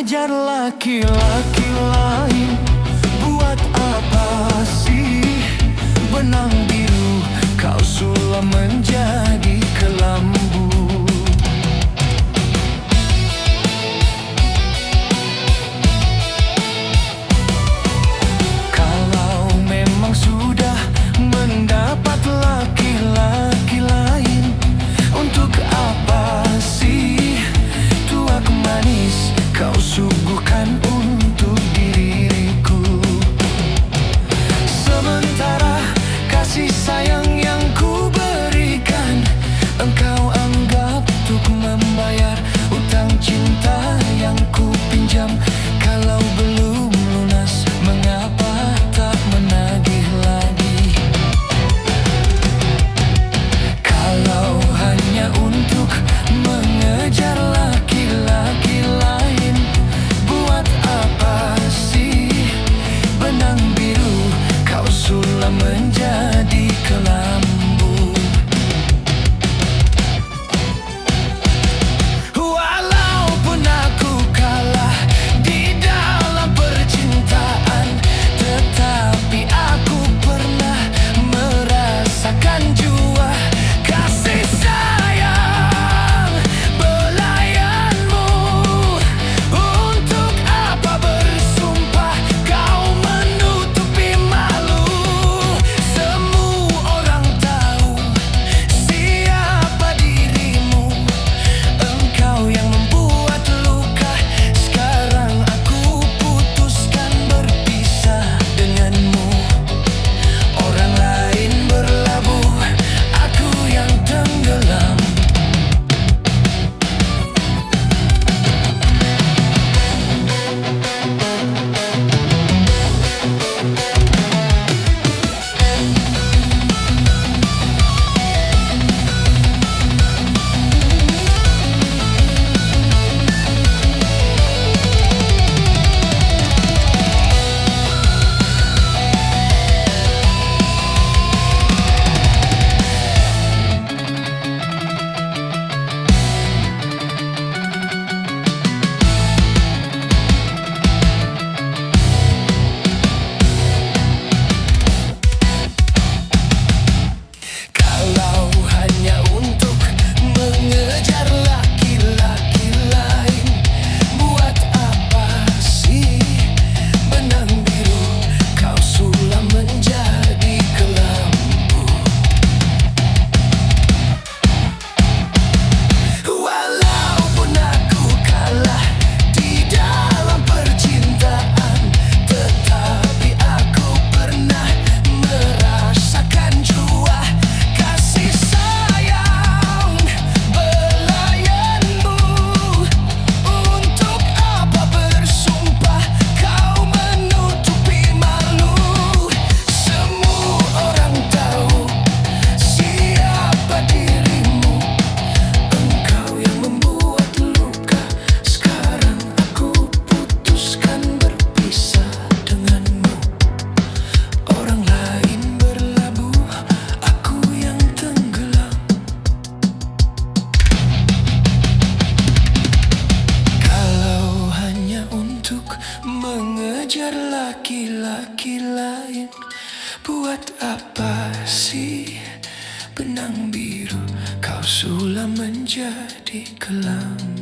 mengejar laki-laki lain. Buat apa sih benang biru kau sulap menjadi kelambu? Kalau memang sudah mendapat laki-laki lain, untuk apa sih tuak manis kau suguhkan untuk diriku? Sementara kasih sayang yang ku berikan, engkau anggap untuk membayar utang cinta yang ku pinjam. Kalau belum lunas, mengapa tak menagih lagi? Kalau hanya untuk mengejar laki-laki lain, buat apa sih benang biru kau sulap menjadi kelambu? Walaupun aku kalah di dalam percintaan, tetapi aku pernah merasakan jua kasih sayang belayanmu. Untuk apa bersumpah kau menutupi malu? Semua orang tahu siapa dirimu. Engkau yang membuat luka. Sekarang aku putuskan berpisah denganmu. Orang lain berlabuh, aku yang tenggelam. Kalau hanya untuk mengejar laki-laki lain, buat apa sih benang biru kau sulap menjadi kelambu? Walaupun aku kalah di dalam percintaan, tetapi aku pernah merasakan jua kasih sayang belayanmu. Untuk apa bersumpah kau menutupi malu? Semua orang tahu siapa dirimu. Engkau yang membuat luka. Sekarang aku putuskan berpisah denganmu. Orang lain berlabuh, aku yang tenggelam. Kalau hanya untuk mengejar laki-laki lain, buat apa sih benang biru kau sulap menjadi kelambu?